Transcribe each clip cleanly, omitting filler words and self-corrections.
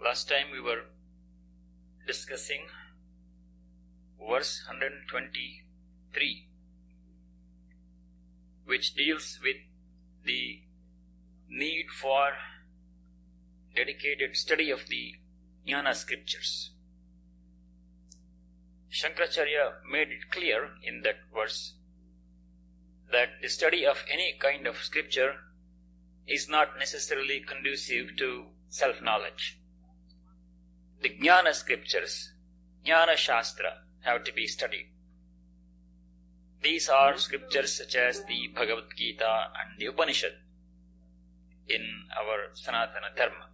Last time we were discussing verse 123, which deals with the need for dedicated study of the jnana scriptures. Shankaracharya made it clear in that verse that the study of any kind of scripture is not necessarily conducive to self-knowledge. The jnana scriptures, jnana shastra, have to be studied. These are scriptures such as the Bhagavad Gita and the Upanishad in our Sanatana Dharma.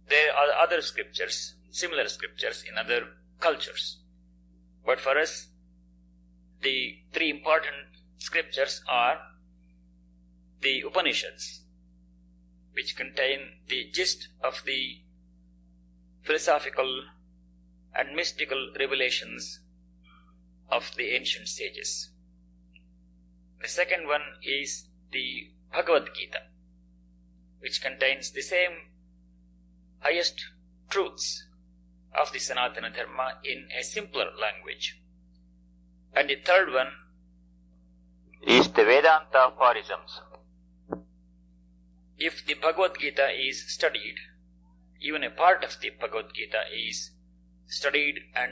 There are other scriptures, similar scriptures in other cultures. But for us, the three important scriptures are the Upanishads, which contain the gist of the philosophical and mystical revelations of the ancient sages. The second one is the Bhagavad Gita, which contains the same highest truths of the Sanatana Dharma in a simpler language. And the third one is the Vedanta aphorisms. If the Bhagavad Gita is studied, even a part of the Bhagavad Gita is studied, and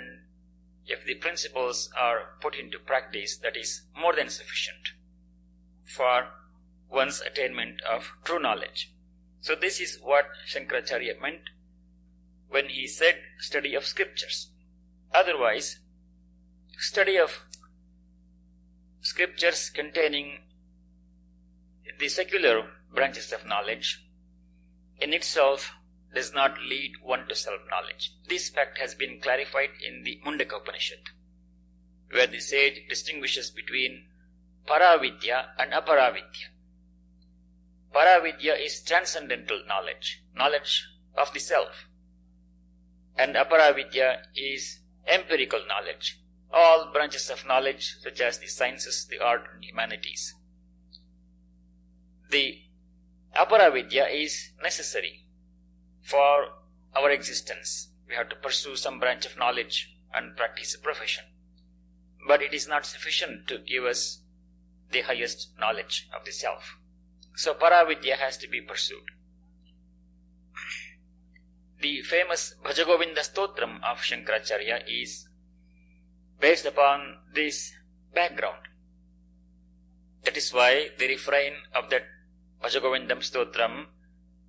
if the principles are put into practice, that is more than sufficient for one's attainment of true knowledge. So this is what Shankaracharya meant when he said study of scriptures. Otherwise, study of scriptures containing the secular branches of knowledge in itself does not lead one to self-knowledge. This fact has been clarified in the Mundaka Upanishad, where the sage distinguishes between Paravidya and Aparavidya. Paravidya is transcendental knowledge, knowledge of the self. And Aparavidya is empirical knowledge, all branches of knowledge such as the sciences, the art and humanities. The Aparavidya is necessary for our existence. We have to pursue some branch of knowledge and practice a profession. But it is not sufficient to give us the highest knowledge of the self. So Paravidya has to be pursued. The famous Bhajagovinda Stotram of Shankaracharya is based upon this background. That is why the refrain of that Bhajagovindam Stotram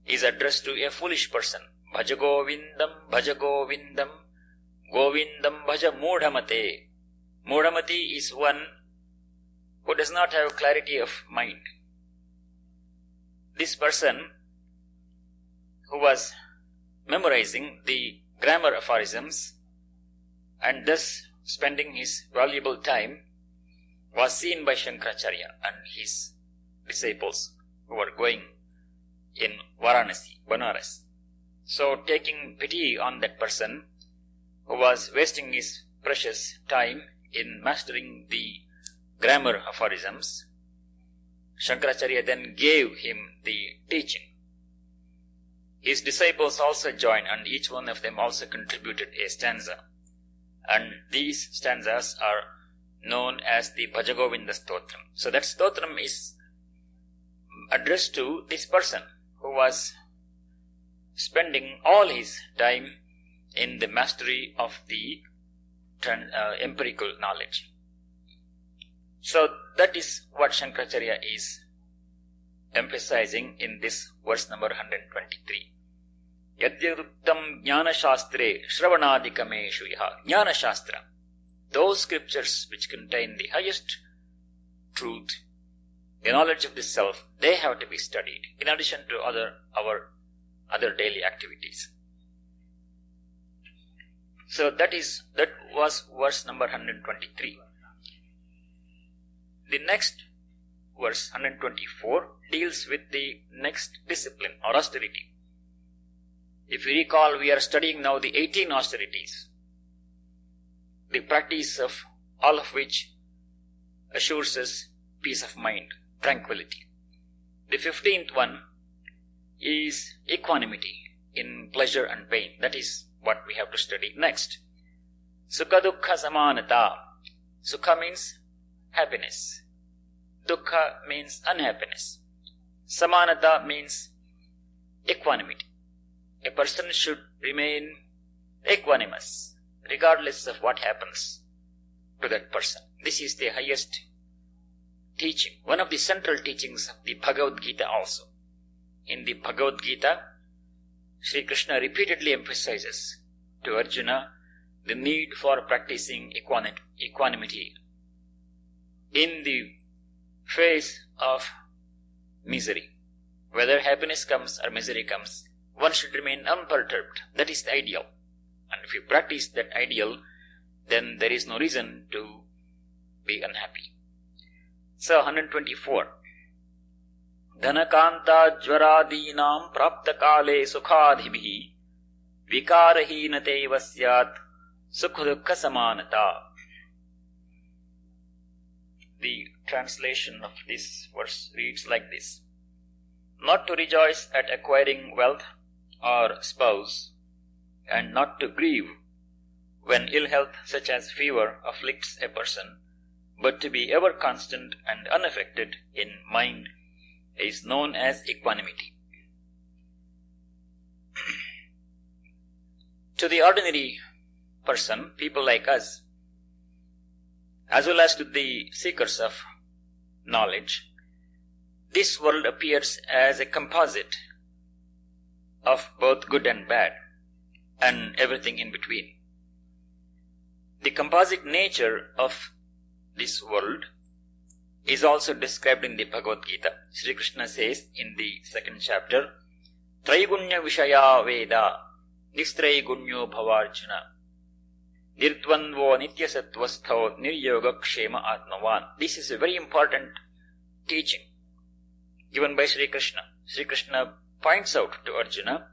is addressed to a foolish person. Bhajagovindam, Bhajagovindam, Govindam Bhaja Mudhamate. Mudhamati is one who does not have clarity of mind. This person who was memorizing the grammar aphorisms and thus spending his valuable time was seen by Shankaracharya and his disciples who were going in Varanasi, Banaras. So taking pity on that person who was wasting his precious time in mastering the grammar aphorisms, Shankaracharya then gave him the teaching. His disciples also joined, and each one of them also contributed a stanza. And these stanzas are known as the Bhajagovinda Stotram. So that Stotram is addressed to this person who was spending all his time in the mastery of the empirical knowledge. So that is what Shankaracharya is emphasizing in this verse number 123. Yadyuruktam jnana shastre shravanadikameshu yaha. Jnana shastra, those scriptures which contain the highest truth, the knowledge of the self, they have to be studied in addition to our other daily activities. So that was verse number 123. The next verse 124 deals with the next discipline or austerity. If you recall, we are studying now the 18 austerities, the practice of all of which assures us peace of mind, tranquility. The 15th one is equanimity, in pleasure and pain. That is what we have to study next. Sukha dukkha samanata. Sukha means happiness. Dukkha means unhappiness. Samanata means equanimity. A person should remain equanimous regardless of what happens to that person. This is the highest teaching, one of the central teachings of the Bhagavad Gita also. In the Bhagavad Gita, Sri Krishna repeatedly emphasizes to Arjuna the need for practicing equanimity in the face of misery. Whether happiness comes or misery comes, one should remain unperturbed. That is the ideal. And if you practice that ideal, then there is no reason to be unhappy. So 124. Dhanakanta jvaradinam prapta kale sukhadhibhi vikarahinate vasyat sukha samanata. The translation of this verse reads like this. Not to rejoice at acquiring wealth or spouse, and not to grieve when ill health such as fever afflicts a person, but to be ever constant and unaffected in mind is known as equanimity. To the ordinary person, people like us, as well as to the seekers of knowledge, this world appears as a composite of both good and bad, and everything in between. The composite nature of this world is also described in the Bhagavad Gita. Sri Krishna says in the 2nd chapter, Traigunya Vishaya Veda Nistraigunyo Bhavarjuna Nirtvanvo Nityasatvastho Niryoga Kshema Atmavan. This is a very important teaching given by Sri Krishna. Sri Krishna points out to Arjuna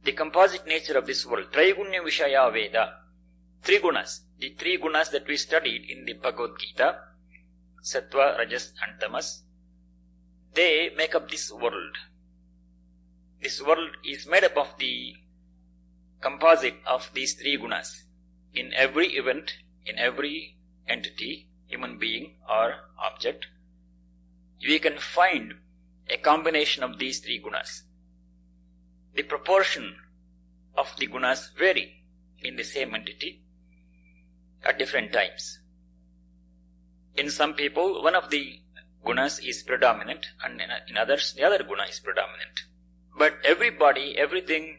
the composite nature of this world. Traigunya Vishaya Veda. 3 gunas. The 3 gunas that we studied in the Bhagavad Gita, Sattva, Rajas and Tamas, they make up this world. This world is made up of the composite of these 3 gunas. In every event, in every entity, human being or object, we can find a combination of these 3 gunas. The proportion of the gunas vary in the same entity at different times. In some people, one of the gunas is predominant, and in others, the other guna is predominant. But everybody, everything,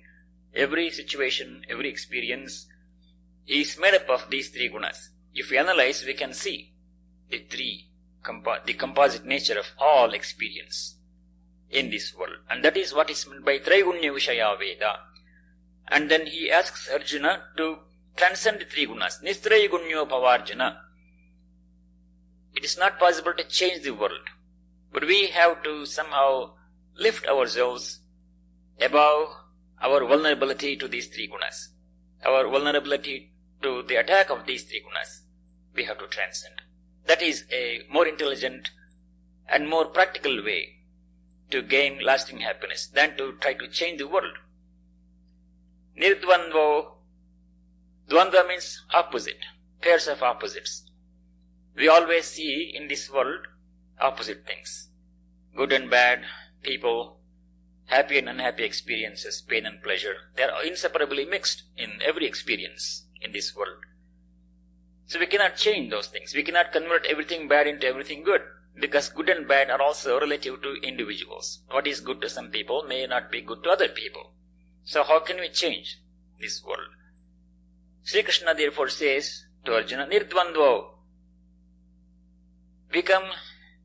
every situation, every experience is made up of these 3 gunas. If we analyze, we can see the composite nature of all experience in this world. And that is what is meant by Traigunya Vishaya Veda. And then he asks Arjuna to transcend the 3 gunas. Nistraigunyo Bhavarjuna. It is not possible to change the world, but we have to somehow lift ourselves above our vulnerability to these 3 gunas. Our vulnerability to the attack of these 3 gunas, we have to transcend. That is a more intelligent and more practical way to gain lasting happiness than to try to change the world. Nirdvandvo. Dvandva means opposite, pairs of opposites. We always see in this world opposite things. Good and bad, people, happy and unhappy experiences, pain and pleasure. They are inseparably mixed in every experience in this world. So we cannot change those things. We cannot convert everything bad into everything good, because good and bad are also relative to individuals. What is good to some people may not be good to other people. So how can we change this world? Sri Krishna therefore says to Arjuna, Nirdvandvo, become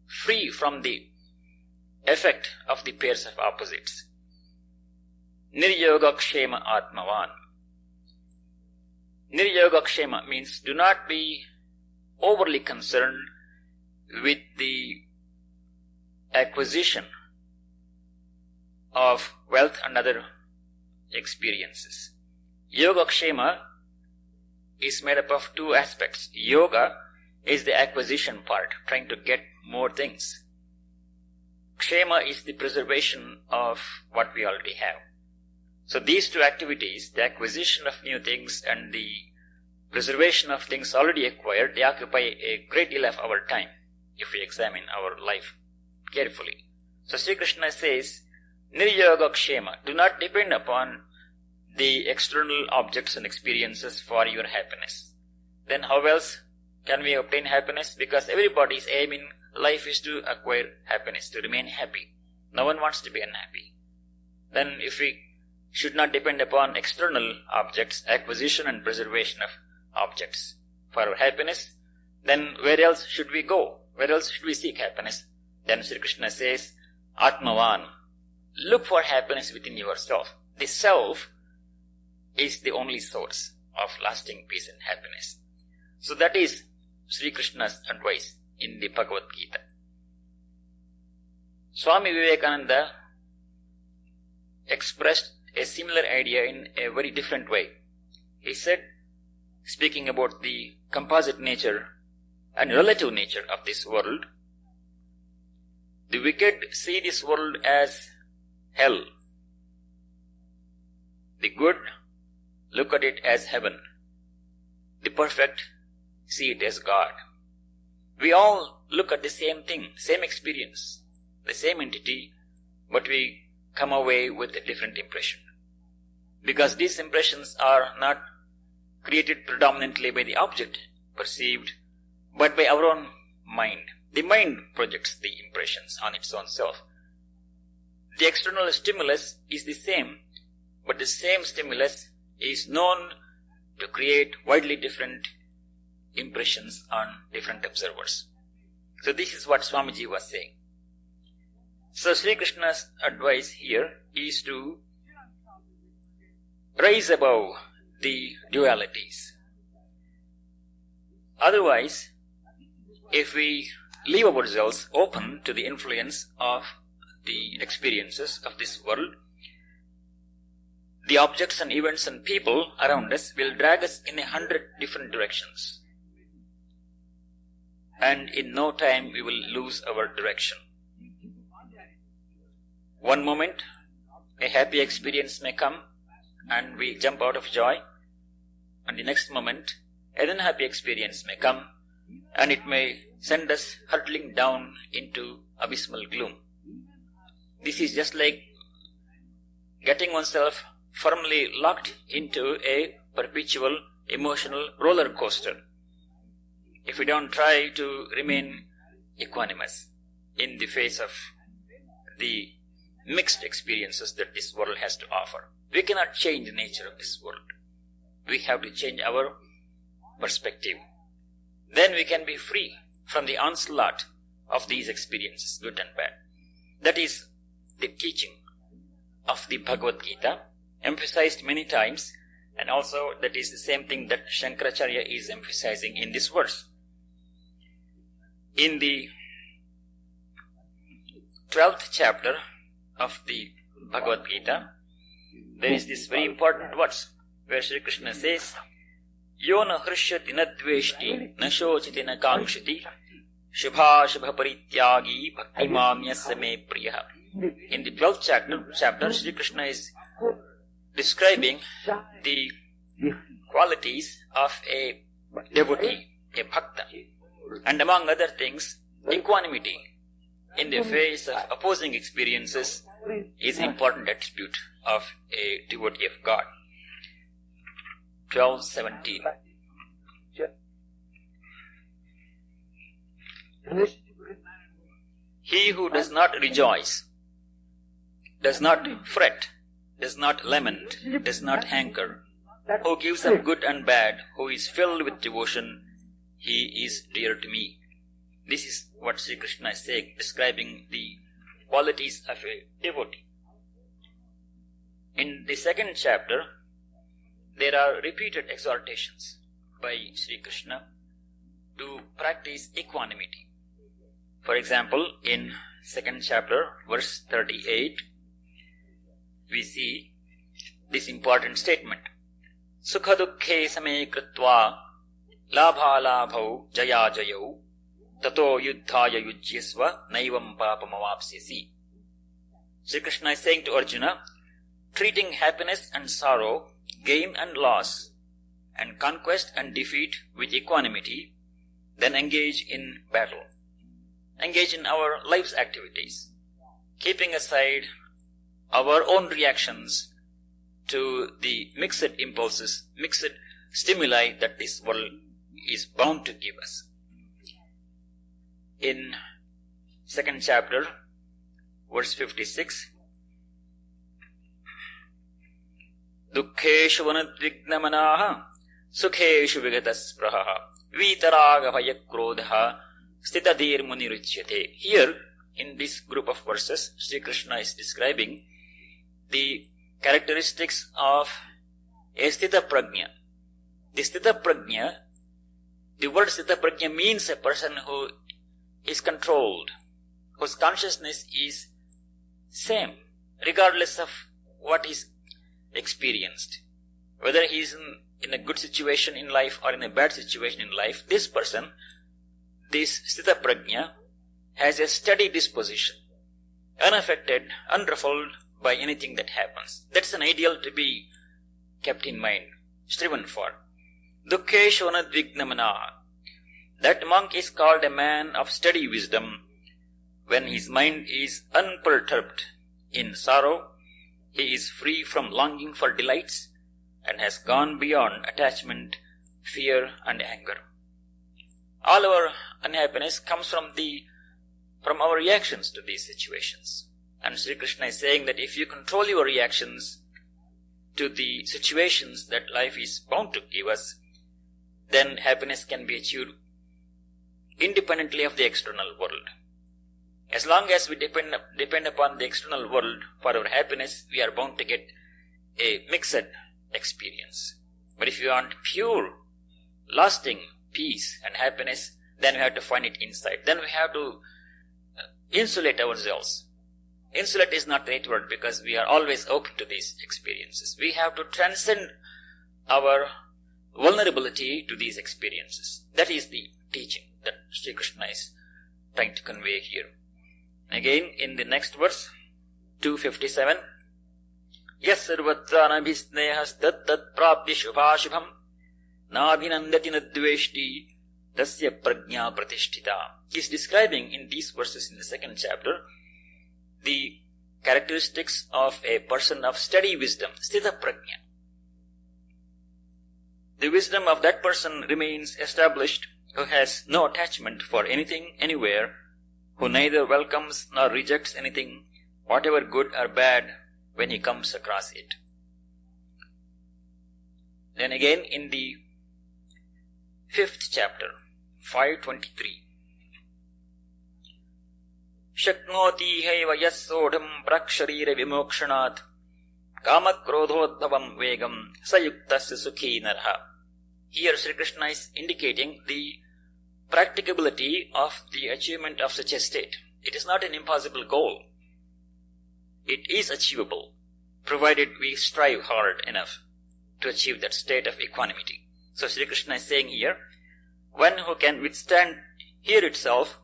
free from the effect of the pairs of opposites. Niryoga Kshema Atmavan. Niryoga Kshema means do not be overly concerned with the acquisition of wealth and other experiences. Yoga Kshema is made up of 2 aspects. Yoga is the acquisition part, trying to get more things. Kshema is the preservation of what we already have. So these two activities, the acquisition of new things and the preservation of things already acquired, they occupy a great deal of our time if we examine our life carefully. So Sri Krishna says, Niryoga Kshema, do not depend upon the external objects and experiences for your happiness. Then how else can we obtain happiness? Because everybody's aim in life is to acquire happiness, to remain happy. No one wants to be unhappy. Then if we should not depend upon external objects, acquisition and preservation of objects for our happiness, then where else should we go? Where else should we seek happiness? Then Sri Krishna says, Atmavan, look for happiness within yourself. The self is the only source of lasting peace and happiness. So that is Sri Krishna's advice in the Bhagavad Gita. Swami Vivekananda expressed a similar idea in a very different way. He said, speaking about the composite nature and relative nature of this world, the wicked see this world as hell. The good look at it as heaven. The perfect see it as God. We all look at the same thing, same experience, the same entity, but we come away with a different impression. Because these impressions are not created predominantly by the object perceived, but by our own mind. The mind projects the impressions on its own self. The external stimulus is the same, but the same stimulus is known to create widely different impressions on different observers. So this is what Swamiji was saying. So Sri Krishna's advice here is to rise above the dualities. Otherwise, if we leave ourselves open to the influence of the experiences of this world, the objects and events and people around us will drag us in 100 different directions. And in no time we will lose our direction. One moment, a happy experience may come and we jump out of joy. And the next moment, an unhappy experience may come and it may send us hurtling down into abysmal gloom. This is just like getting oneself firmly locked into a perpetual emotional roller coaster. If we don't try to remain equanimous in the face of the mixed experiences that this world has to offer. We cannot change the nature of this world. We have to change our perspective. Then we can be free from the onslaught of these experiences, good and bad. That is the teaching of the Bhagavad Gita, emphasized many times, and also that is the same thing that Shankaracharya is emphasizing in this verse. In the 12th chapter of the Bhagavad Gita, there is this very important verse where Sri Krishna says, Yo na hrishyati na dveshti na shochiti na kankshiti shubha shubha parityagi bhaktiman yasya me priyaha. In the 12th chapter, Sri Krishna is describing the qualities of a devotee, a bhakta. And among other things, equanimity in the face of opposing experiences is an important attribute of a devotee of God. 12:17. He who does not rejoice, does not fret, does not lament, does not hanker, who gives up good and bad, who is filled with devotion, he is dear to me. This is what Sri Krishna is saying, describing the qualities of a devotee. In the 2nd chapter, there are repeated exhortations by Sri Krishna to practice equanimity. For example, in 2nd chapter, verse 38, we see this important statement. Sukha dukkhe same kritva labha labhau jaya jayau tato yuddhaya yujyasva naivam papam avapsyasi. Sri Krishna is saying to Arjuna, treating happiness and sorrow, gain and loss, and conquest and defeat with equanimity, then engage in battle. Engage in our life's activities, keeping aside our own reactions to the mixed impulses, mixed stimuli that this world is bound to give us. In second chapter, verse 56, Dukkeshu vanadvignamanaha sukheshu vigataspraha vitaraga bhayakrodha stitadir munirichyate. Here, in this group of verses, Sri Krishna is describing the characteristics of a sthita prajna. The sthita prajna, the word sthita prajna means a person who is controlled, whose consciousness is same, regardless of what is experienced. Whether he is in a good situation in life or in a bad situation in life, this person, this sthita prajna, has a steady disposition, unaffected, unruffled by anything that happens. That's an ideal to be kept in mind, striven for. Dukkeshu vanadvignamana. That monk is called a man of steady wisdom when his mind is unperturbed in sorrow. He is free from longing for delights and has gone beyond attachment, fear and anger. All our unhappiness comes from our reactions to these situations. And Sri Krishna is saying that if you control your reactions to the situations that life is bound to give us, then happiness can be achieved independently of the external world. As long as we depend upon the external world for our happiness, we are bound to get a mixed experience. But if you want pure, lasting peace and happiness, then we have to find it inside. Then we have to insulate ourselves. Insulate is not the right word because we are always open to these experiences. We have to transcend our vulnerability to these experiences. That is the teaching that Sri Krishna is trying to convey here. Again, in the next verse, 257, Yas sarvatra nabhisnehas tat prapti shubhashubham nabhinandati nadveshti tasya prajna pratishtita. He is describing in these verses in the second chapter the characteristics of a person of steady wisdom, sthita prajna. The wisdom of that person remains established, who has no attachment for anything, anywhere, who neither welcomes nor rejects anything, whatever good or bad, when he comes across it. Then again in the 5th chapter, 523, Shaknoti haiva yassodham praksharira vimokshanat kamakrodhodhavam vegam sayuktasya sukhi narha. Here Sri Krishna is indicating the practicability of the achievement of such a state. It is not an impossible goal. It is achievable, provided we strive hard enough to achieve that state of equanimity. So Sri Krishna is saying here, one who can withstand here itself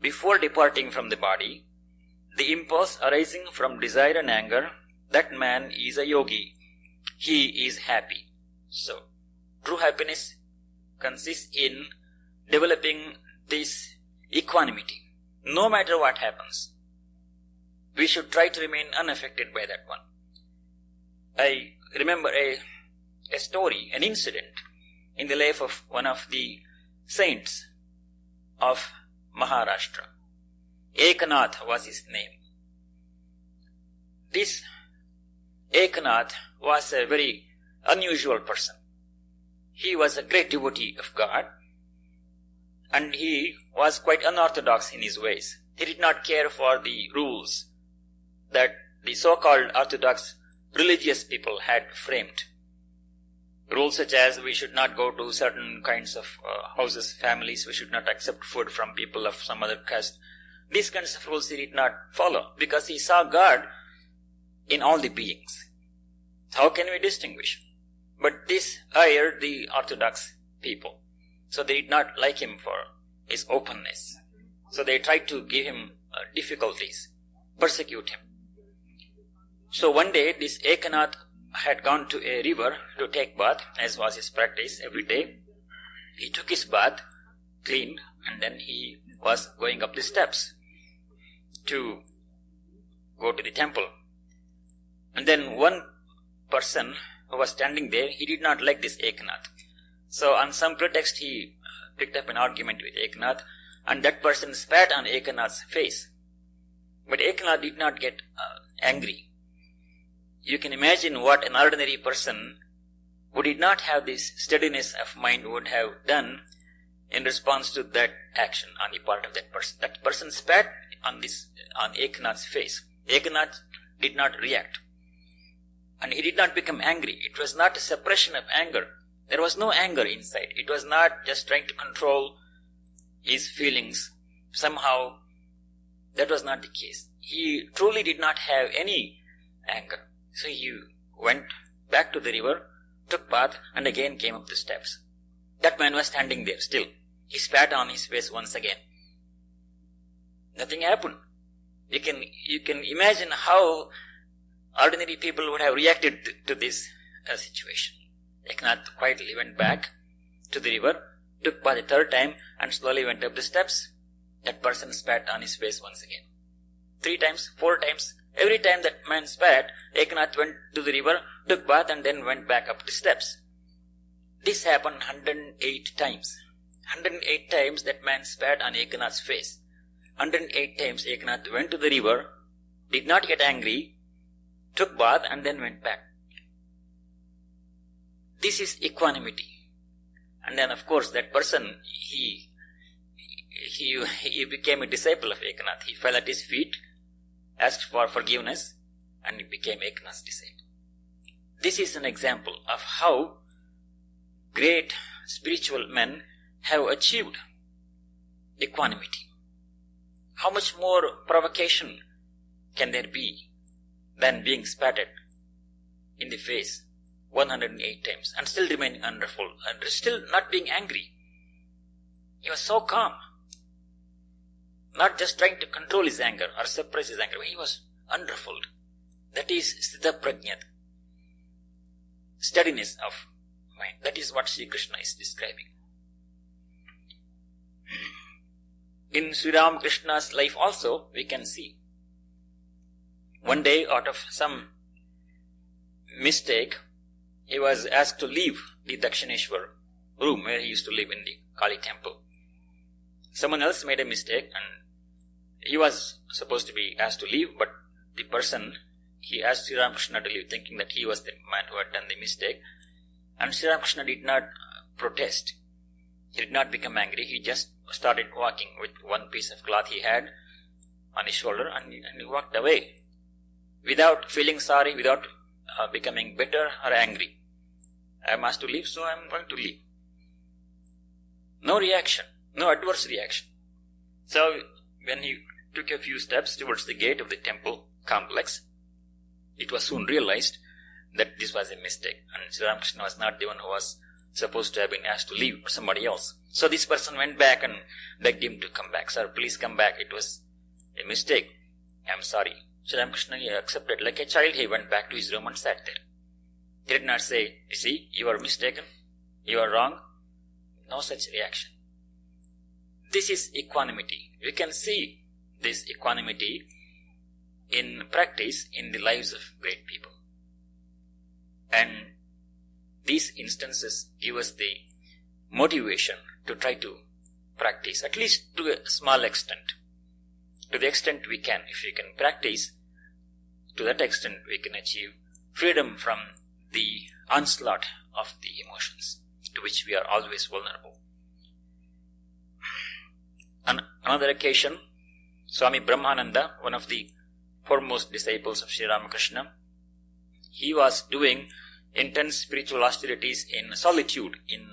before departing from the body, the impulse arising from desire and anger, that man is a yogi. He is happy. So, true happiness consists in developing this equanimity. No matter what happens, we should try to remain unaffected by that one. I remember a story, an incident in the life of one of the saints of Maharashtra. Ekanath was his name. This Ekanath was a very unusual person. He was a great devotee of God, and he was quite unorthodox in his ways. He did not care for the rules that the so-called orthodox religious people had framed. Rules such as we should not go to certain kinds of houses, families, we should not accept food from people of some other caste. These kinds of rules he did not follow because he saw God in all the beings. How can we distinguish? But this hired the orthodox people. So they did not like him for his openness. So they tried to give him difficulties, persecute him. So one day this Ekanath had gone to a river to take bath, as was his practice every day. He took his bath, cleaned, and then he was going up the steps to go to the temple. And then one person who was standing there, he did not like this Ekanath. So on some pretext he picked up an argument with Ekanath, and that person spat on Ekanath's face. But Ekanath did not get angry. You can imagine what an ordinary person who did not have this steadiness of mind would have done in response to that action on the part of that person. That person spat on Ekanath's face. Ekanath did not react. And he did not become angry. It was not a suppression of anger. There was no anger inside. It was not just trying to control his feelings. Somehow, that was not the case. He truly did not have any anger. So he went back to the river, took bath, and again came up the steps. That man was standing there still. He spat on his face once again. Nothing happened. You can imagine how ordinary people would have reacted to this situation. Ekanath quietly went back to the river, took bath a third time, and slowly went up the steps. That person spat on his face once again. 3 times, 4 times. Every time that man spat, Ekanath went to the river, took bath, and then went back up the steps. This happened 108 times. 108 times that man spat on Ekanath's face. 108 times Ekanath went to the river, did not get angry, took bath, and then went back. This is equanimity. And then of course that person, he became a disciple of Ekanath. He fell at his feet, asked for forgiveness, and he became Ekanath's disciple. This is an example of how great spiritual men have achieved equanimity. How much more provocation can there be than being spatted in the face 108 times and still remaining unruffled and still not being angry? He was so calm, not just trying to control his anger or suppress his anger, but he was unruffled. That is Sthita Prajnat, steadiness of mind. That is what Sri Krishna is describing. In Sri Ramakrishna's life also, we can see one day, out of some mistake, he was asked to leave the Dakshineshwar room where he used to live in the Kali temple. Someone else made a mistake and he was supposed to be asked to leave, but the person, he asked Sri Ramakrishna to leave, thinking that he was the man who had done the mistake. And Sri Ramakrishna did not protest. He did not become angry. He just started walking with one piece of cloth he had on his shoulder, and he walked away without feeling sorry, without becoming bitter or angry. I am asked to leave, so I am going to leave. No reaction, no adverse reaction. So when he took a few steps towards the gate of the temple complex, it was soon realized that this was a mistake, and Sri Ramakrishna was not the one who was supposed to have been asked to leave, or somebody else. So this person went back and begged him to come back. Sir, please come back. It was a mistake. I am sorry. Sri Ramakrishna accepted. Like a child, he went back to his room and sat there. He did not say, you see, you are mistaken. You are wrong. No such reaction. This is equanimity. We can see this equanimity in practice in the lives of great people. And these instances give us the motivation to try to practice, at least to a small extent. To the extent we can, if we can practice, to that extent we can achieve freedom from the onslaught of the emotions to which we are always vulnerable. On another occasion, Swami Brahmananda, one of the foremost disciples of Sri Ramakrishna, he was doing intense spiritual austerities in solitude in,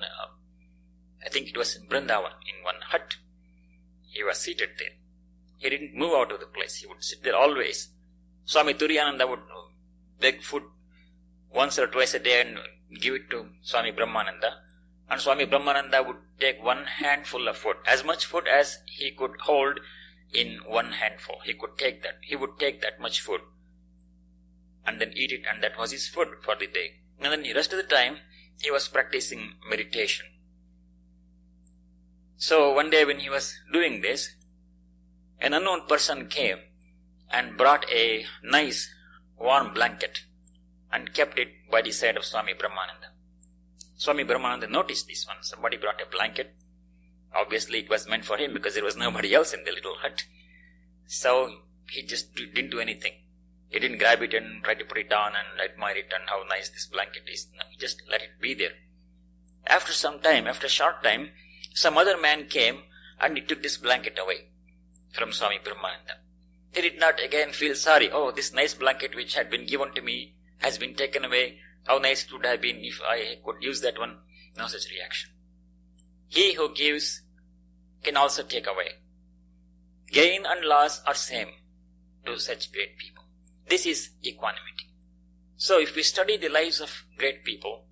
I think it was in Vrindavan, in one hut. He was seated there. He didn't move out of the place. He would sit there always. Swami Turiyananda would beg food once or twice a day and give it to Swami Brahmananda. And Swami Brahmananda would take one handful of food, as much food as he could hold in one handful. He could take that. He would take that much food. and then eat it, and that was his food for the day. And then the rest of the time, he was practicing meditation. So one day when he was doing this, an unknown person came and brought a nice warm blanket and kept it by the side of Swami Brahmananda. Swami Brahmananda noticed this one. Somebody brought a blanket. Obviously it was meant for him because there was nobody else in the little hut. So he just didn't do anything. He didn't grab it and try to put it down and admire it and how nice this blanket is. No, he just let it be there. After some time, after a short time, some other man came and he took this blanket away from Swami Brahmananda. He did not again feel sorry. Oh, this nice blanket which had been given to me has been taken away. How nice it would have been if I could use that one. No such reaction. He who gives can also take away. Gain and loss are same to such great people. This is equanimity. So if we study the lives of great people,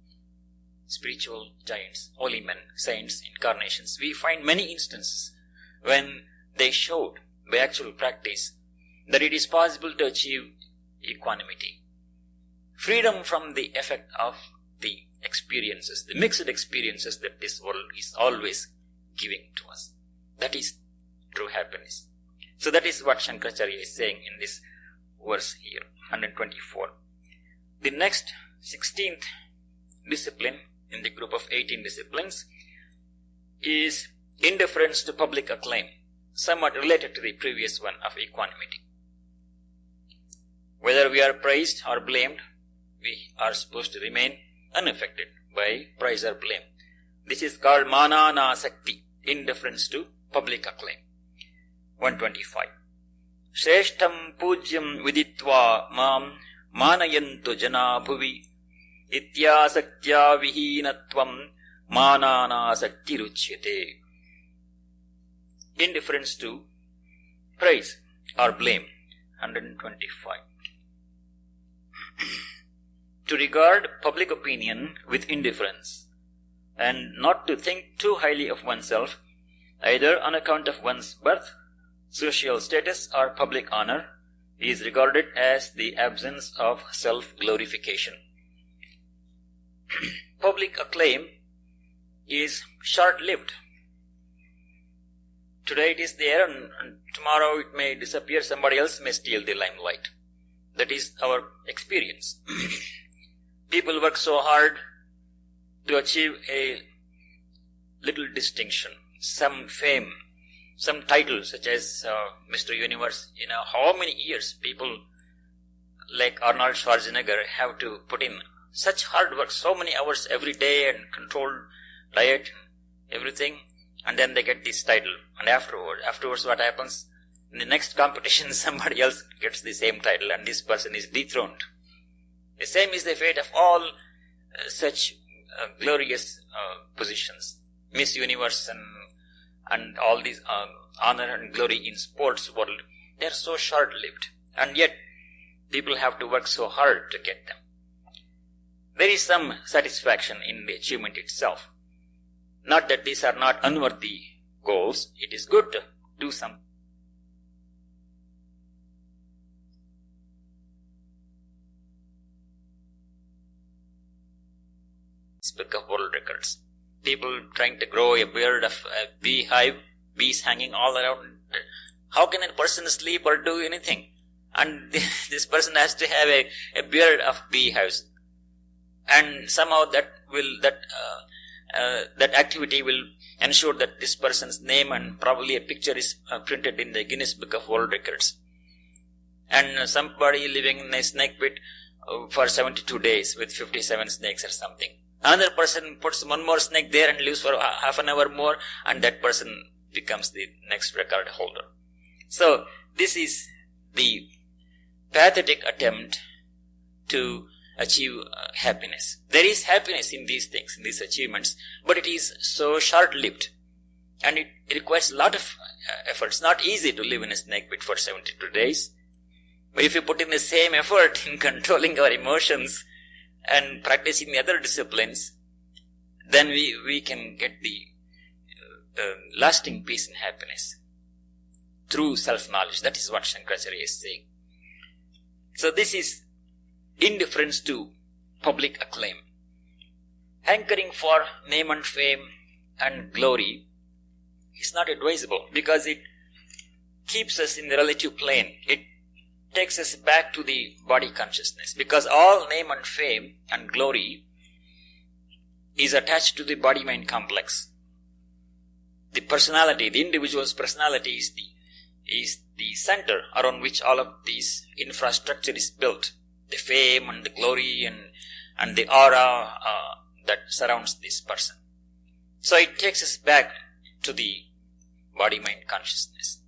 spiritual giants, holy men, saints, incarnations, we find many instances when they showed by actual practice that it is possible to achieve equanimity. Freedom from the effect of the experiences, the mixed experiences that this world is always giving to us. That is true happiness. So that is what Shankaracharya is saying in this verse here, 124. The next 16th discipline in the group of 18 disciplines is indifference to public acclaim, somewhat related to the previous one of equanimity. Whether we are praised or blamed, we are supposed to remain unaffected by praise or blame. This is called mananasakti, indifference to public acclaim. 125. Shreshtham pujyam viditva mam manayantu jana bhuvi ityasaktya vihinatvam mananasakti ruchyate. Indifference to praise or blame. 125. To regard public opinion with indifference and not to think too highly of oneself, either on account of one's birth, social status or public honor, is regarded as the absence of self-glorification. Public acclaim is short-lived. Today it is there and tomorrow it may disappear, somebody else may steal the limelight. That is our experience. People work so hard to achieve a little distinction, some fame, some title such as Mr. Universe. How many years people like Arnold Schwarzenegger have to put in such hard work, so many hours every day and controlled diet, everything, and then they get this title. And afterwards what happens? In the next competition somebody else gets the same title and this person is dethroned. The same is the fate of all such glorious positions. Miss Universe and all these honor and glory in sports world, they are so short-lived. And yet, people have to work so hard to get them. There is some satisfaction in the achievement itself. Not that these are not unworthy goals. It is good to do some. Book of World Records. People trying to grow a beard of a beehive, bees hanging all around. How can a person sleep or do anything? And this person has to have a beard of beehives. And somehow that activity will ensure that this person's name and probably a picture is printed in the Guinness Book of World Records. And somebody living in a snake pit for 72 days with 57 snakes or something. Another person puts one more snake there and lives for half an hour more, and that person becomes the next record holder. So this is the pathetic attempt to achieve happiness. There is happiness in these things, in these achievements, but it is so short-lived and it requires a lot of effort. It's not easy to live in a snake pit for 72 days. But if you put in the same effort in controlling our emotions and practicing the other disciplines, then we can get the lasting peace and happiness through self-knowledge. That is what Shankaracharya is saying. So this is indifference to public acclaim. Hankering for name and fame and glory is not advisable because it keeps us in the relative plane. It takes us back to the body consciousness, because all name and fame and glory is attached to the body-mind complex. The personality, the individual's personality is the center around which all of this infrastructure is built. The fame and the glory and the aura that surrounds this person. So it takes us back to the body-mind consciousness.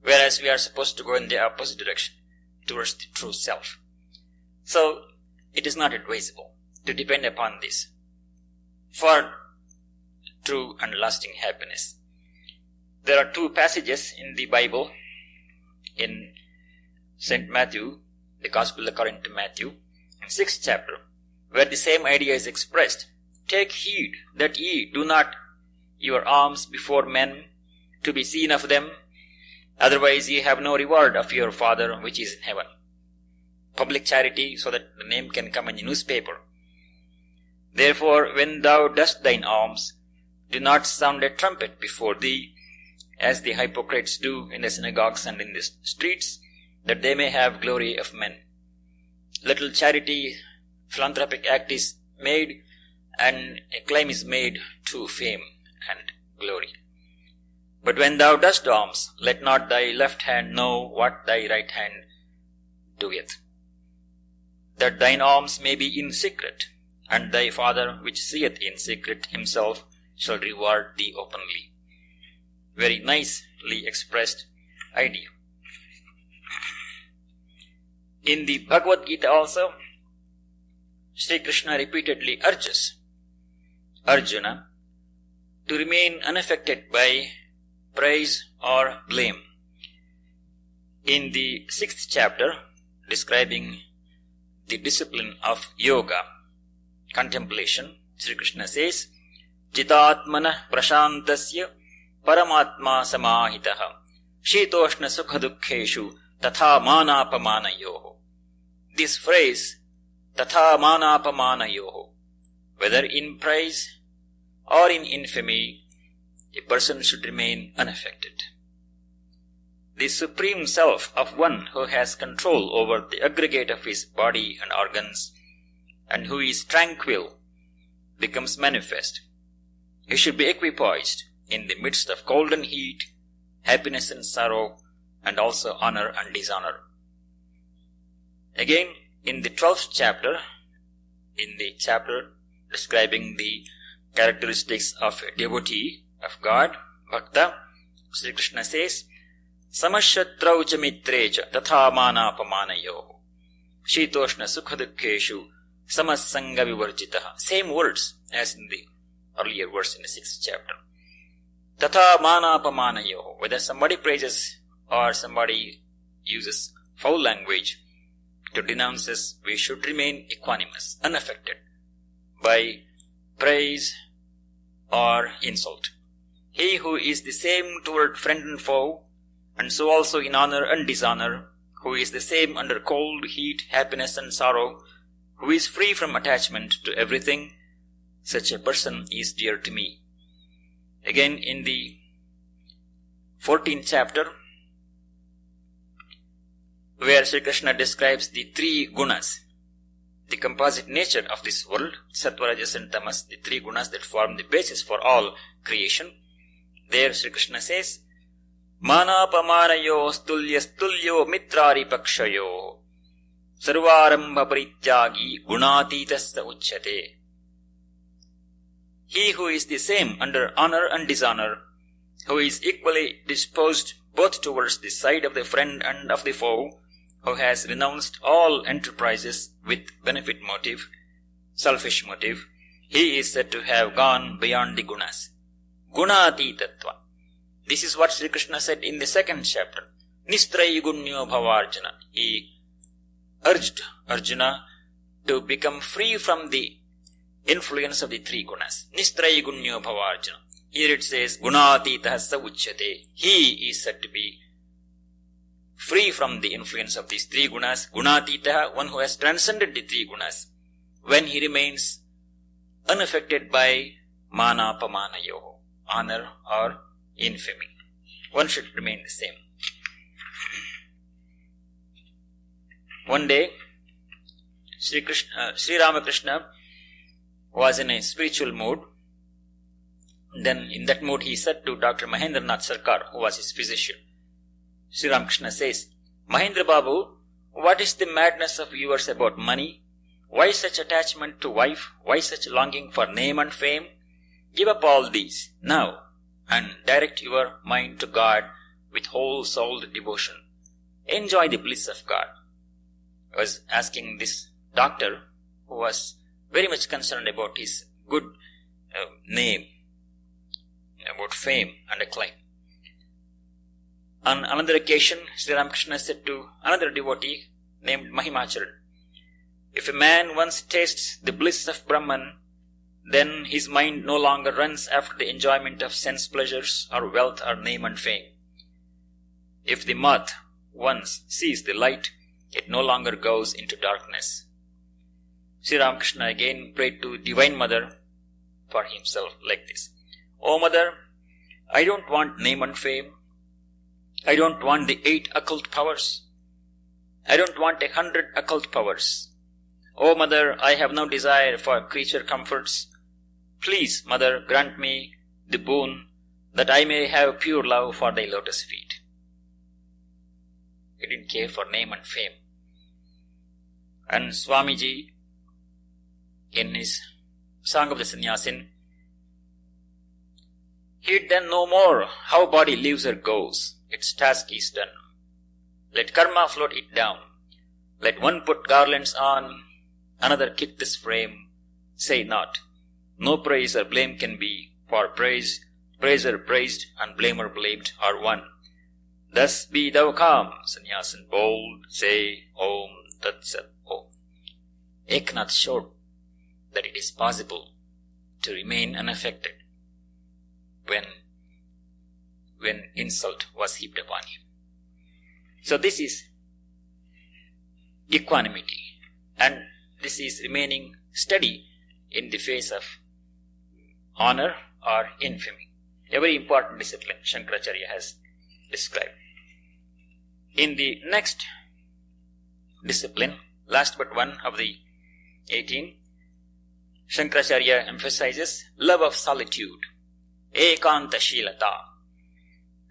Whereas we are supposed to go in the opposite direction, towards the true self. So it is not advisable to depend upon this for true and lasting happiness. There are two passages in the Bible, in St. Matthew, the Gospel according to Matthew, in 6th chapter, where the same idea is expressed. Take heed that ye do not your alms before men to be seen of them, otherwise ye have no reward of your Father which is in heaven. Public charity, so that the name can come in the newspaper. Therefore, when thou dost thine alms, do not sound a trumpet before thee, as the hypocrites do in the synagogues and in the streets, that they may have glory of men. Little charity, philanthropic act is made, and a claim is made to fame and glory. But when thou dost alms, let not thy left hand know what thy right hand doeth, that thine alms may be in secret, and thy Father which seeth in secret himself shall reward thee openly. Very nicely expressed idea. In the Bhagavad Gita also, Sri Krishna repeatedly urges Arjuna to remain unaffected by praise or blame. In the 6th chapter, describing the discipline of yoga, contemplation, Sri Krishna says, Jitatmana prashantasya paramatma samahitaha shitoshna sukha dukkheshu tatha manapamanayoho. This phrase, tatha manapamanayoho, whether in praise or in infamy, a person should remain unaffected. The supreme self of one who has control over the aggregate of his body and organs, and who is tranquil, becomes manifest. He should be equipoised in the midst of cold and heat, happiness and sorrow, and also honor and dishonor. Again, in the 12th chapter, in the chapter describing the characteristics of a devotee of God, Bhakta, Sri Krishna says, Samashatrau cha mitre cha tatha manapamanayoho shitoshna sukha dukkheshu samassanga vivarjitaha. Same words as in the earlier verse in the 6th chapter. Tatha manapamanayoho. Whether somebody praises or somebody uses foul language to denounce us, we should remain equanimous, unaffected by praise or insult. He who is the same toward friend and foe, and so also in honor and dishonor, who is the same under cold, heat, happiness and sorrow, who is free from attachment to everything, such a person is dear to me. Again, in the 14th chapter, where Sri Krishna describes the three gunas, the composite nature of this world, Sattva, Rajas and Tamas, the three gunas that form the basis for all creation, there Sri Krishna says, Manapamanayo stulyo mitrari pakshayo sarvarambha parityagi gunatitasya uchyate. He who is the same under honor and dishonor, who is equally disposed both towards the side of the friend and of the foe, who has renounced all enterprises with benefit motive, selfish motive, he is said to have gone beyond the gunas. Gunatitatva. This is what Sri Krishna said in the 2nd chapter. Nistrayi gunyo bhavarjuna. He urged Arjuna to become free from the influence of the three gunas. Nistrayi gunyo bhavarjuna. Here it says, Gunatitah sa uchyate. He is said to be free from the influence of these three gunas, gunatitaha, one who has transcended the three gunas, when he remains unaffected by mana pamanayoho, honor or infamy. One should remain the same. One day, Sri Ramakrishna was in a spiritual mood. Then in that mood he said to Dr. Mahendranath Sarkar, who was his physician, Sri Ramakrishna says, Mahendra Babu, what is the madness of yours about money? Why such attachment to wife? Why such longing for name and fame? Give up all these now and direct your mind to God with whole-souled devotion. Enjoy the bliss of God. I was asking this doctor, who was very much concerned about his good name, about fame and acclaim. On another occasion, Sri Ramakrishna said to another devotee named Mahimacharan, if a man once tastes the bliss of Brahman, then his mind no longer runs after the enjoyment of sense pleasures or wealth or name and fame. If the moth once sees the light, it no longer goes into darkness. Sri Ramakrishna again prayed to Divine Mother for himself like this. O Mother, I don't want name and fame. I don't want the 8 occult powers. I don't want 100 occult powers. O Mother, I have no desire for creature comforts. Please, Mother, grant me the boon that I may have pure love for thy lotus feet. He didn't care for name and fame. And SwamiJi, in his Song of the Sannyasin, heed then no more how body lives or goes. Its task is done. Let karma float it down. Let one put garlands on, another kick this frame. Say not, no praise or blame can be, for praiser praised and blamer blamed are one. Thus be thou calm, Sannyasin bold, say Om Tat Sat Om. Eknath showed that it is possible to remain unaffected when insult was heaped upon him. So this is equanimity, and this is remaining steady in the face of honor or infamy. A very important discipline Shankaracharya has described. In the next discipline, last but one of the 18, Shankaracharya emphasizes love of solitude, ekanta shilata.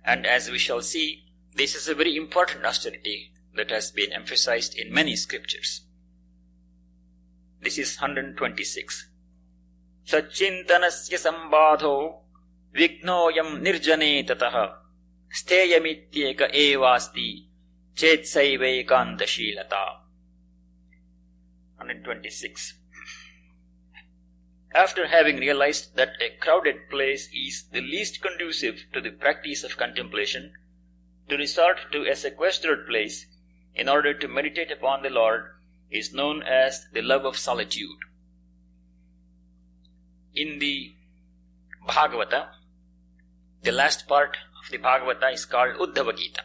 And as we shall see, this is a very important austerity that has been emphasized in many scriptures. This is 126. Sachintanasya sambadho vignoyam nirjane tataha steyamityeka evasti chetsaivaikanta shilata. 126. After having realized that a crowded place is the least conducive to the practice of contemplation, to resort to a sequestered place in order to meditate upon the Lord is known as the love of solitude. In the Bhagavata, the last part of the Bhagavata is called Uddhava Gita,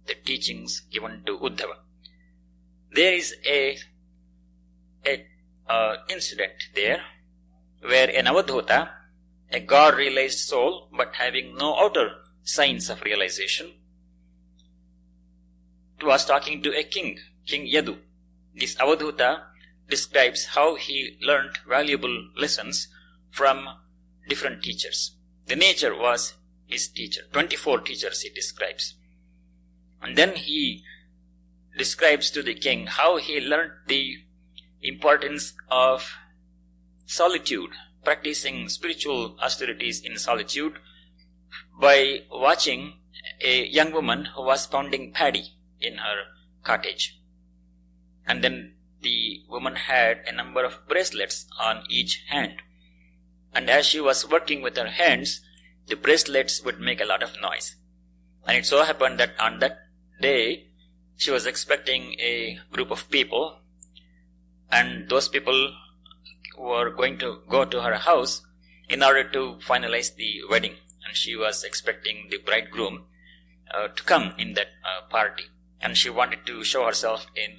the teachings given to Uddhava. There is a incident there where an Avadhuta, a God-realized soul but having no outer signs of realization, was talking to a king, King Yadu. This Avadhuta describes how he learnt valuable lessons from different teachers. The nature was his teacher. 24 teachers he describes. And then he describes to the king how he learnt the importance of solitude, practicing spiritual austerities in solitude by watching a young woman who was pounding paddy in her cottage. And then the woman had a number of bracelets on each hand. And as she was working with her hands, the bracelets would make a lot of noise. And it so happened that on that day, she was expecting a group of people, and those people were going to go to her house in order to finalize the wedding. And she was expecting the bridegroom to come in that party. and she wanted to show herself in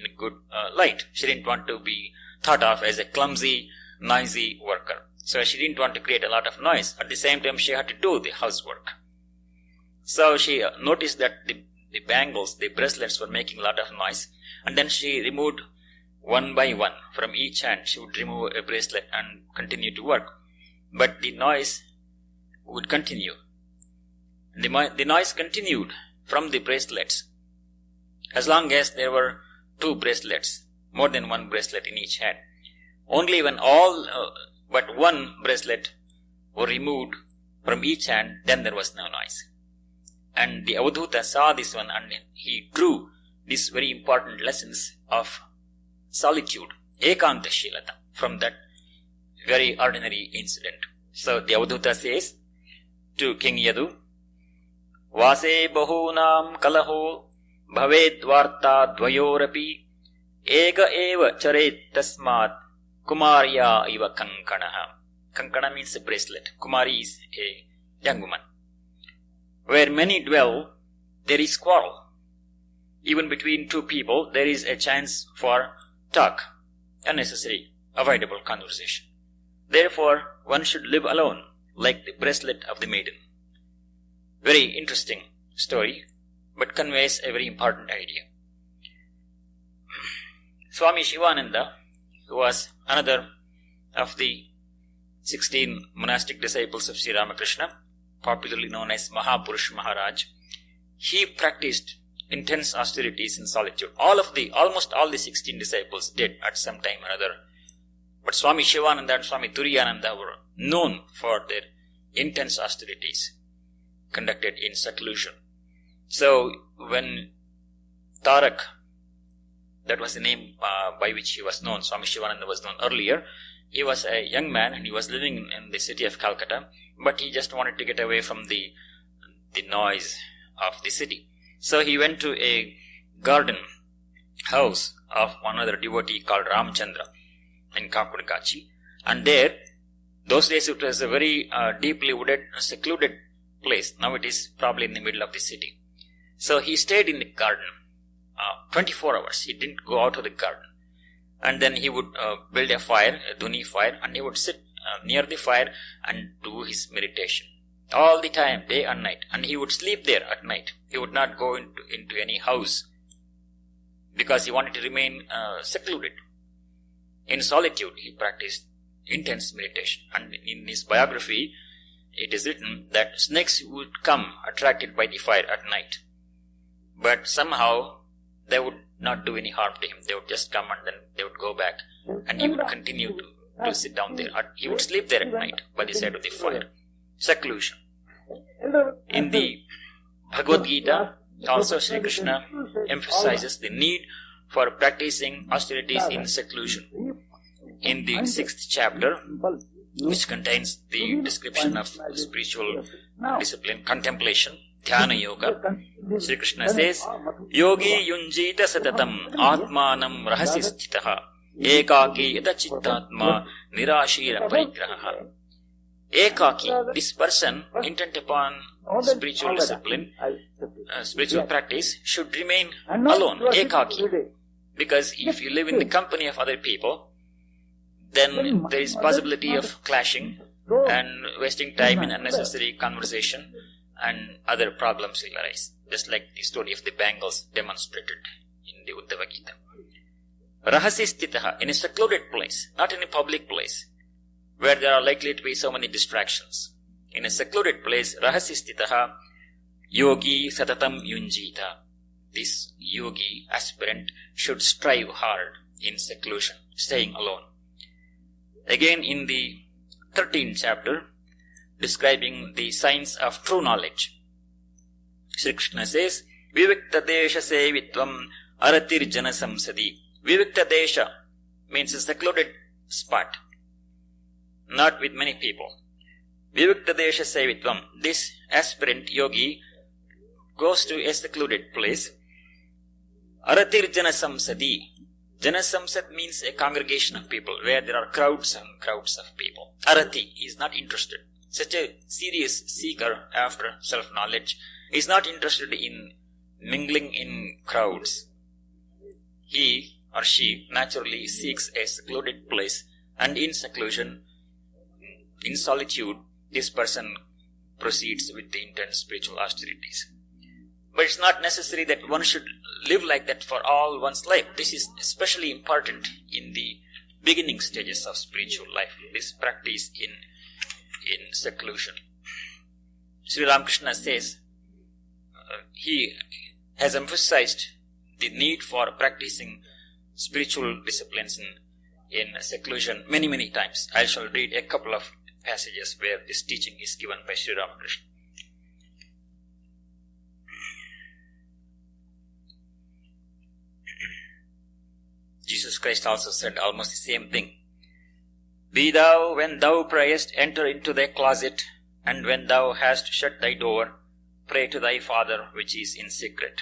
a good light. She didn't want to be thought of as a clumsy, noisy worker. So she didn't want to create a lot of noise. At the same time, she had to do the housework. So she noticed that the bangles, the bracelets were making a lot of noise, and then she removed one by one from each hand. She would remove a bracelet and continue to work. But the noise would continue. The noise continued from the bracelets as long as there were 2 bracelets, more than 1 bracelet in each hand. Only when all but 1 bracelet were removed from each hand, then there was no noise. And the Avadhuta saw this one, and he drew these very important lessons of solitude, ekanta shilata, from that very ordinary incident. So the Avadhuta says to King Yadu, Vase bahunam kalaho bhaved varta dvayorapi ega eva charet tasmat kumarya iva kankanaha. Kankana means a bracelet. Kumari is a young woman. Where many dwell, there is quarrel. Even between 2 people, there is a chance for talk, unnecessary, avoidable conversation. Therefore, one should live alone, like the bracelet of the maiden. Very interesting story, but conveys a very important idea. Swami Shivananda, who was another of the 16 monastic disciples of Sri Ramakrishna, popularly known as Mahapurush Maharaj, he practiced intense austerities in solitude. Almost all the 16 disciples did at some time or other. But Swami Shivananda and Swami Turiyananda were known for their intense austerities conducted in seclusion. So when Tarak, that was the name by which he was known, Swami Shivananda was known earlier, he was a young man and he was living in the city of Calcutta, but he just wanted to get away from the noise of the city. So he went to a garden house of one other devotee called Ramchandra in Kakurikachi, and there, those days it was a very deeply wooded, secluded place. Now it is probably in the middle of the city. So he stayed in the garden 24 hours. He didn't go out of the garden. And then he would build a fire, a dhuni fire, and he would sit near the fire and do his meditation. All the time, day and night. And he would sleep there at night. He would not go into any house because he wanted to remain secluded. In solitude, he practiced intense meditation. And in his biography, it is written that snakes would come attracted by the fire at night. But somehow, they would not do any harm to him. They would just come and then they would go back. And he would continue to sit down there. He would sleep there at night by the side of the fire. Seclusion. In the Bhagavad Gita, also Sri Krishna emphasizes the need for practicing austerities in seclusion. In the 6th chapter, which contains the description of spiritual discipline, contemplation, Dhyana Yoga, Sri Krishna says, Yogi yunjita satatam atmanam rahasi sthitaha ekaki yata chittatma nirashira parigraha. Ekaki, this person intent upon spiritual discipline, spiritual practice, should remain alone, ekaki. Because if you live in the company of other people, then there is possibility of clashing and wasting time in unnecessary conversation, and other problems will arise. Just like the story of the bangles demonstrated in the Uddhava Gita. Rahasi sthitaha, in a secluded place, not in a public place, where there are likely to be so many distractions. In a secluded place, rahasi sthitaha, yogi satatam yunjita. This yogi aspirant should strive hard in seclusion, staying alone. Again in the 13th chapter, describing the signs of true knowledge, Sri Krishna says, Vivikta desha sevitvam aratir jana samsadi. Vivikta desha means a secluded spot, not with many people. Vivikta desha sevitvam, this aspirant yogi goes to a secluded place. Aratir jana samsadi. Jana samsad means a congregation of people where there are crowds and crowds of people. Arati is not interested. Such a serious seeker after self-knowledge is not interested in mingling in crowds. He or she naturally seeks a secluded place, and in seclusion, in solitude, this person proceeds with the intense spiritual austerities. But it's not necessary that one should live like that for all one's life. This is especially important in the beginning stages of spiritual life, this practice in seclusion. Sri Ramakrishna says he has emphasized the need for practicing spiritual disciplines in seclusion many times. I shall read a couple of passages where this teaching is given by Sri Ramakrishna. Jesus Christ also said almost the same thing. Be thou, when thou prayest, enter into thy closet, and when thou hast shut thy door, pray to thy Father which is in secret.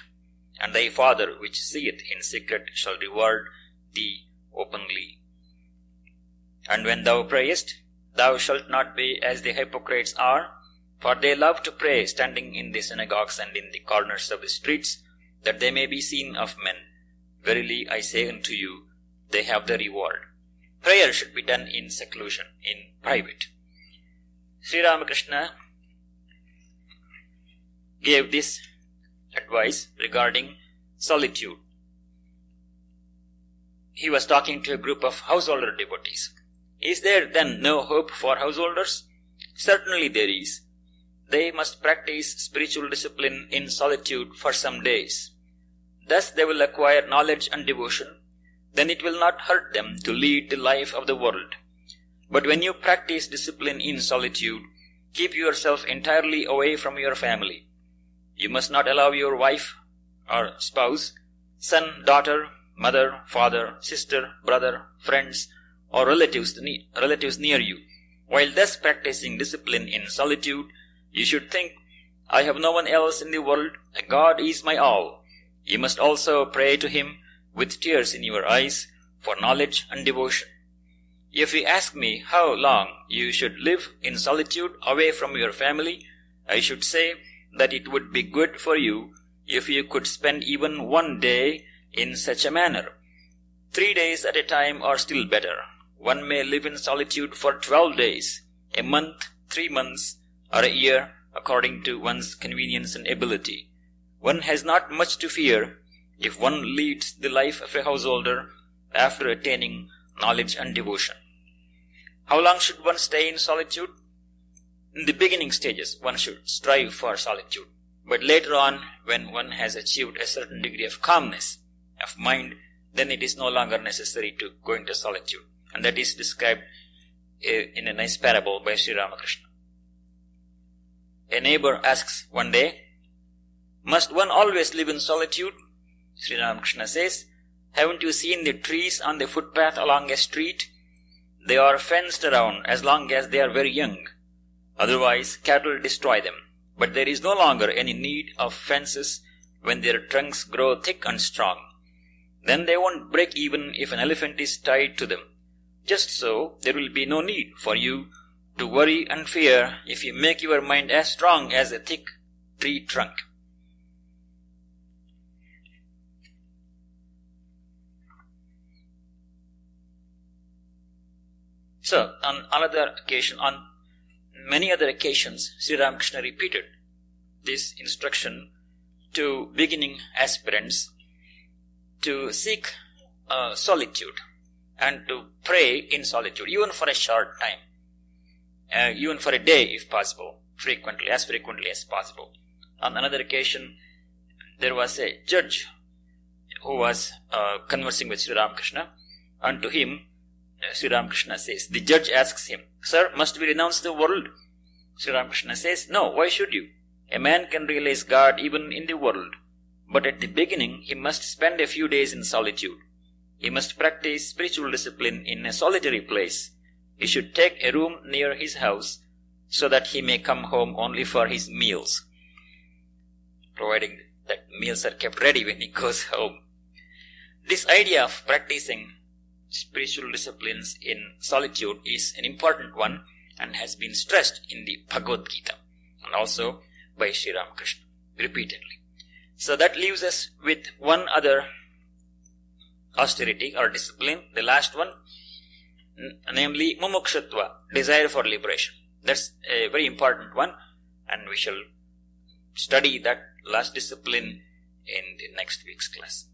And thy Father which seeth in secret shall reward thee openly. And when thou prayest, thou shalt not be as the hypocrites are, for they love to pray standing in the synagogues and in the corners of the streets, that they may be seen of men. Verily I say unto you, they have the reward. Prayer should be done in seclusion, in private. Sri Ramakrishna gave this advice regarding solitude. He was talking to a group of householder devotees. Is there then no hope for householders? Certainly there is. They must practice spiritual discipline in solitude for some days. Thus they will acquire knowledge and devotion. Then it will not hurt them to lead the life of the world. But when you practice discipline in solitude, keep yourself entirely away from your family. You must not allow your wife or spouse, son, daughter, mother, father, sister, brother, friends, or relatives near you. While thus practicing discipline in solitude, you should think, I have no one else in the world, God is my all. You must also pray to Him with tears in your eyes for knowledge and devotion. If you ask me how long you should live in solitude away from your family, I should say that it would be good for you if you could spend even one day in such a manner. 3 days at a time are still better. One may live in solitude for 12 days, a month, 3 months, or a year, according to one's convenience and ability. One has not much to fear if one leads the life of a householder after attaining knowledge and devotion. How long should one stay in solitude? In the beginning stages, one should strive for solitude. But later on, when one has achieved a certain degree of calmness of mind, then it is no longer necessary to go into solitude. And that is described in a nice parable by Sri Ramakrishna. A neighbor asks one day, must one always live in solitude? Sri Ramakrishna says, haven't you seen the trees on the footpath along a street? They are fenced around as long as they are very young. Otherwise, cattle destroy them. But there is no longer any need of fences when their trunks grow thick and strong. Then they won't break even if an elephant is tied to them. Just so, there will be no need for you to worry and fear if you make your mind as strong as a thick tree trunk. So, on many other occasions, Sri Ramakrishna repeated this instruction to beginning aspirants to seek solitude and to pray in solitude, even for a short time, even for a day if possible, as frequently as possible. On another occasion, there was a judge who was conversing with Sri Ramakrishna, and to him, Sri Ramakrishna says, the judge asks him, Sir, must we renounce the world? Sri Ramakrishna says, no, why should you? A man can realize God even in the world, but at the beginning he must spend a few days in solitude. He must practice spiritual discipline in a solitary place. He should take a room near his house so that he may come home only for his meals, providing that meals are kept ready when he goes home. This idea of practicing spiritual disciplines in solitude is an important one and has been stressed in the Bhagavad Gita and also by Sri Ramakrishna repeatedly. So that leaves us with one other austerity or discipline, the last one, namely mumukshutva, desire for liberation. That's a very important one, and we shall study that last discipline in the next week's class.